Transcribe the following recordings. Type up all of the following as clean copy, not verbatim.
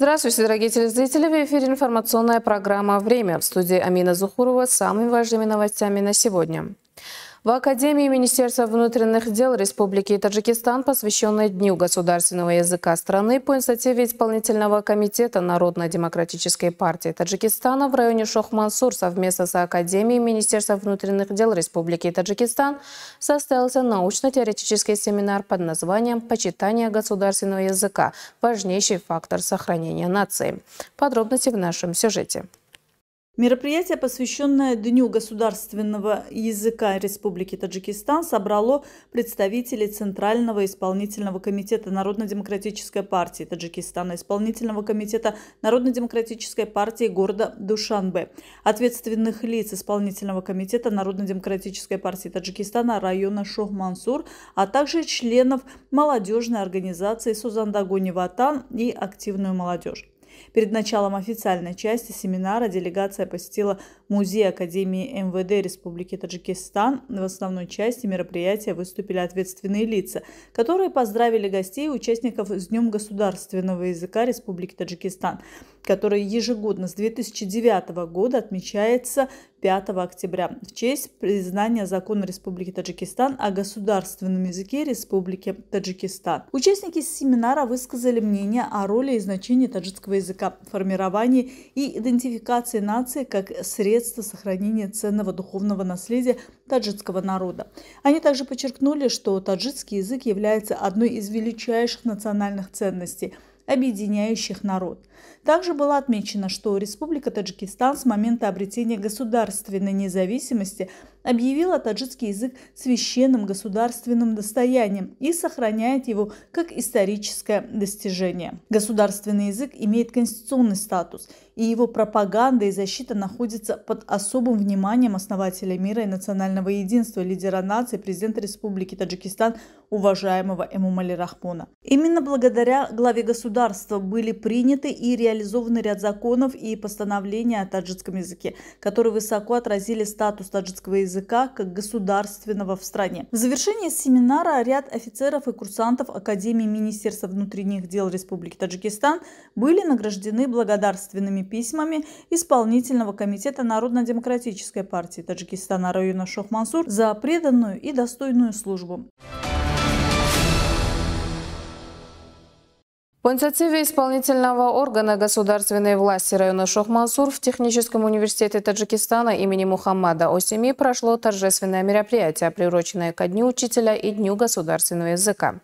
Здравствуйте, дорогие телезрители! В эфире информационная программа «Время». В студии Амина Зухурова с самыми важными новостями на сегодня. В Академии Министерства внутренних дел Республики Таджикистан, посвященной Дню государственного языка страны, по инициативе исполнительного комитета Народно-демократической партии Таджикистана в районе Шох-Мансур совместно с Академией Министерства внутренних дел Республики Таджикистан состоялся научно-теоретический семинар под названием «Почитание государственного языка. Важнейший фактор сохранения нации». Подробности в нашем сюжете. Мероприятие, посвященное Дню государственного языка Республики Таджикистан, собрало представителей Центрального исполнительного комитета Народно-демократической партии Таджикистана, исполнительного комитета Народно-демократической партии города Душанбе, ответственных лиц исполнительного комитета Народно-демократической партии Таджикистана района Шох-Мансур, а также членов молодежной организации Сузандагони Ватан и активную молодежь. Перед началом официальной части семинара делегация посетила музей Академии МВД Республики Таджикистан. В основной части мероприятия выступили ответственные лица, которые поздравили гостей и участников с Днем государственного языка Республики Таджикистан, который ежегодно с 2009 года отмечается 5 октября в честь признания закона Республики Таджикистан о государственном языке Республики Таджикистан. Участники семинара высказали мнение о роли и значении таджикского языка в формировании и идентификации нации как средства сохранения ценного духовного наследия таджикского народа. Они также подчеркнули, что таджикский язык является одной из величайших национальных ценностей, объединяющих народ. Также было отмечено, что Республика Таджикистан с момента обретения государственной независимости объявила таджикский язык священным государственным достоянием и сохраняет его как историческое достижение. Государственный язык имеет конституционный статус, и его пропаганда и защита находятся под особым вниманием основателя мира и национального единства, лидера нации, президента Республики Таджикистан, уважаемого Эмомали Рахмона. Именно благодаря главе государства были приняты и реализованы ряд законов и постановлений о таджикском языке, которые высоко отразили статус таджикского языка как государственного в стране. В завершении семинара ряд офицеров и курсантов Академии Министерства внутренних дел Республики Таджикистан были награждены благодарственными письмами исполнительного комитета Народно-демократической партии Таджикистана района Шох-Мансур за преданную и достойную службу. По инициативе исполнительного органа государственной власти района Шох-Мансур в Техническом университете Таджикистана имени Мухаммада Осими прошло торжественное мероприятие, приуроченное ко Дню учителя и Дню государственного языка.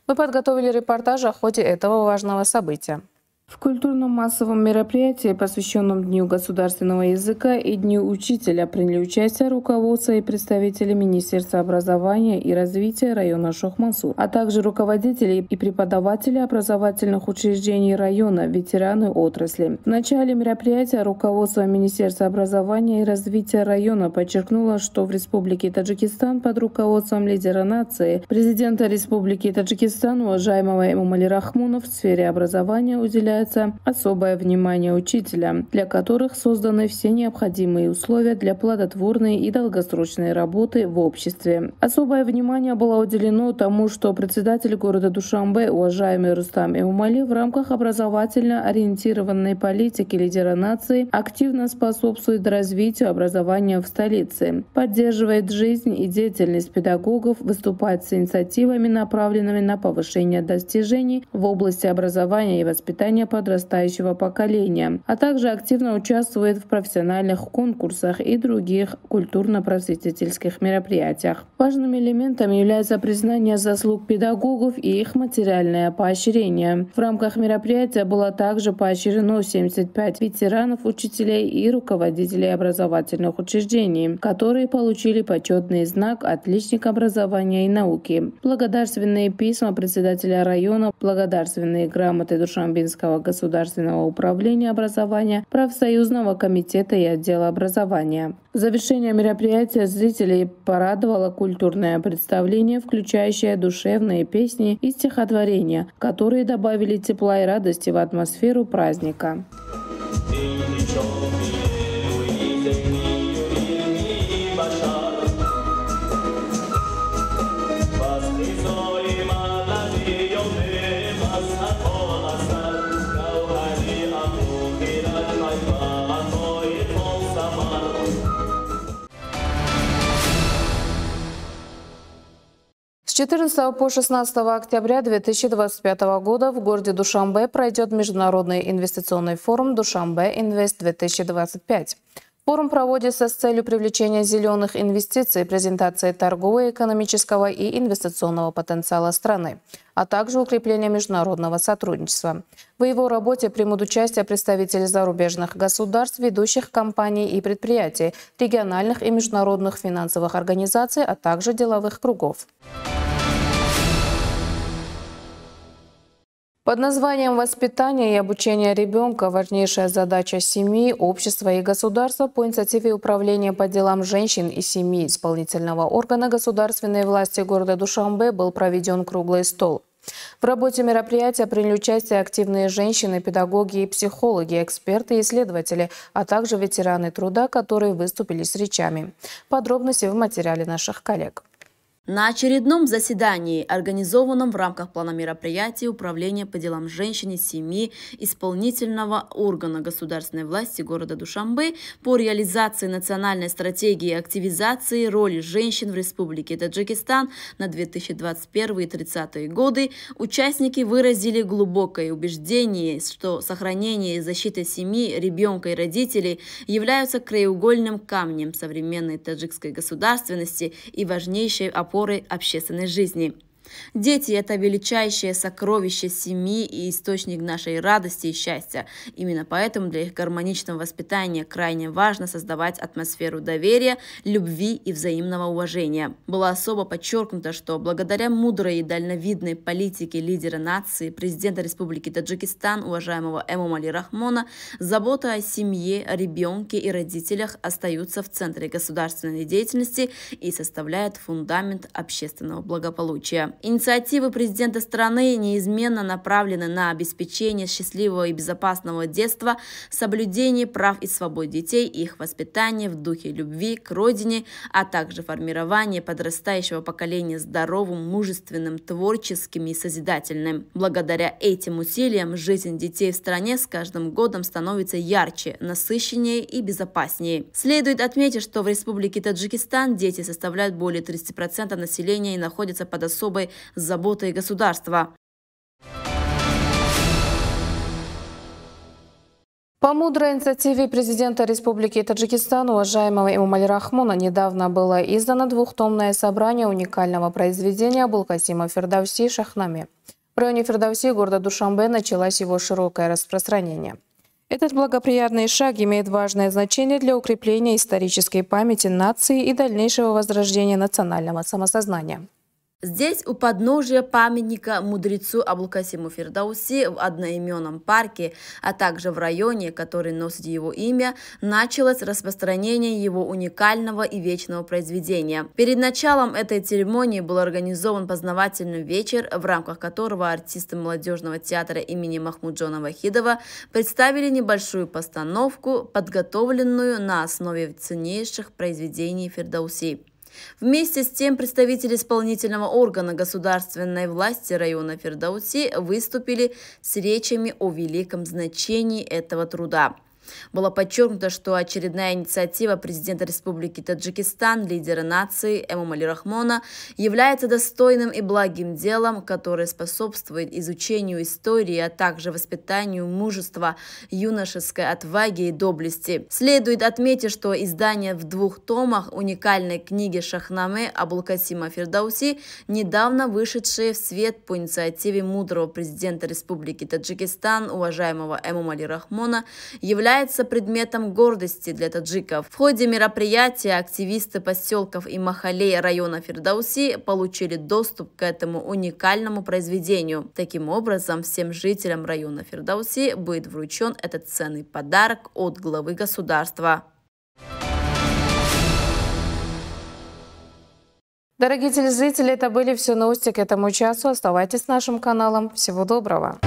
Мы подготовили репортаж о ходе этого важного события. В культурном массовом мероприятии, посвященном Дню государственного языка и Дню учителя, приняли участие руководство и представители Министерства образования и развития района Шох-Мансур, а также руководители и преподаватели образовательных учреждений района, ветераны отрасли. В начале мероприятия руководство Министерства образования и развития района подчеркнуло, что в Республике Таджикистан под руководством лидера нации, президента Республики Таджикистан, уважаемого Эмомали Рахмона, в сфере образования уделяют особое внимание учителям, для которых созданы все необходимые условия для плодотворной и долгосрочной работы в обществе. Особое внимание было уделено тому, что председатель города Душанбе, уважаемый Рустам Эмомали, в рамках образовательно ориентированной политики лидера нации активно способствует развитию образования в столице, поддерживает жизнь и деятельность педагогов, выступает с инициативами, направленными на повышение достижений в области образования и воспитания подрастающего поколения, а также активно участвует в профессиональных конкурсах и других культурно-просветительских мероприятиях. Важным элементом является признание заслуг педагогов и их материальное поощрение. В рамках мероприятия было также поощрено 75 ветеранов, учителей и руководителей образовательных учреждений, которые получили почетный знак «Отличник образования и науки», благодарственные письма председателя района, благодарственные грамоты Душанбинского государственного управления образования, профсоюзного комитета и отдела образования. В завершение мероприятия зрителей порадовало культурное представление, включающее душевные песни и стихотворения, которые добавили тепла и радости в атмосферу праздника. 14 по 16 октября 2025 года в городе Душанбе пройдет Международный инвестиционный форум «Душанбе Инвест-2025». Форум проводится с целью привлечения зеленых инвестиций, презентации торгового, экономического и инвестиционного потенциала страны, а также укрепления международного сотрудничества. В его работе примут участие представители зарубежных государств, ведущих компаний и предприятий, региональных и международных финансовых организаций, а также деловых кругов. Под названием «Воспитание и обучение ребенка» важнейшая задача семьи, общества и государства по инициативе Управления по делам женщин и семьи исполнительного органа государственной власти города Душанбе был проведен круглый стол. В работе мероприятия приняли участие активные женщины, педагоги и психологи, эксперты и исследователи, а также ветераны труда, которые выступили с речами. Подробности в материале наших коллег. На очередном заседании, организованном в рамках плана мероприятий Управления по делам женщин и семьи исполнительного органа государственной власти города Душанбе по реализации национальной стратегии активизации роли женщин в Республике Таджикистан на 2021-30 годы, участники выразили глубокое убеждение, что сохранение и защита семьи, ребенка и родителей являются краеугольным камнем современной таджикской государственности и важнейшей опорой общественной жизни. Дети – это величайшее сокровище семьи и источник нашей радости и счастья. Именно поэтому для их гармоничного воспитания крайне важно создавать атмосферу доверия, любви и взаимного уважения. Было особо подчеркнуто, что благодаря мудрой и дальновидной политике лидера нации, президента Республики Таджикистан, уважаемого Эмомали Рахмона, забота о семье, ребенке и родителях остаются в центре государственной деятельности и составляет фундамент общественного благополучия. Инициативы президента страны неизменно направлены на обеспечение счастливого и безопасного детства, соблюдение прав и свобод детей и их воспитание в духе любви к родине, а также формирование подрастающего поколения здоровым, мужественным, творческим и созидательным. Благодаря этим усилиям жизнь детей в стране с каждым годом становится ярче, насыщеннее и безопаснее. Следует отметить, что в Республике Таджикистан дети составляют более 30% населения и находятся под особой заботой государства. По мудрой инициативе президента Республики Таджикистан, уважаемого Эмомали Рахмона, недавно было издано двухтомное собрание уникального произведения Абулкасима Фирдауси «Шахнаме». В районе Фирдауси города Душанбе началось его широкое распространение. Этот благоприятный шаг имеет важное значение для укрепления исторической памяти нации и дальнейшего возрождения национального самосознания. Здесь, у подножия памятника мудрецу Абулкасиму Фирдауси в одноименном парке, а также в районе, который носит его имя, началось распространение его уникального и вечного произведения. Перед началом этой церемонии был организован познавательный вечер, в рамках которого артисты молодежного театра имени Махмуджона Вахидова представили небольшую постановку, подготовленную на основе ценнейших произведений Фирдауси. Вместе с тем представители исполнительного органа государственной власти района Фирдауси выступили с речами о великом значении этого труда. Было подчеркнуто, что очередная инициатива президента Республики Таджикистан, лидера нации Эмомали Рахмона, является достойным и благим делом, которое способствует изучению истории, а также воспитанию мужества, юношеской отваги и доблести. Следует отметить, что издание в 2 томах уникальной книги «Шахнаме» Абулкасима Фирдауси, недавно вышедшее в свет по инициативе мудрого президента Республики Таджикистан, уважаемого Эмомали Рахмона, является предметом гордости для таджиков. В ходе мероприятия активисты поселков и махалей района Фирдауси получили доступ к этому уникальному произведению. Таким образом, всем жителям района Фирдауси будет вручен этот ценный подарок от главы государства. Дорогие телезрители, это были все новости к этому часу. Оставайтесь с нашим каналом. Всего доброго!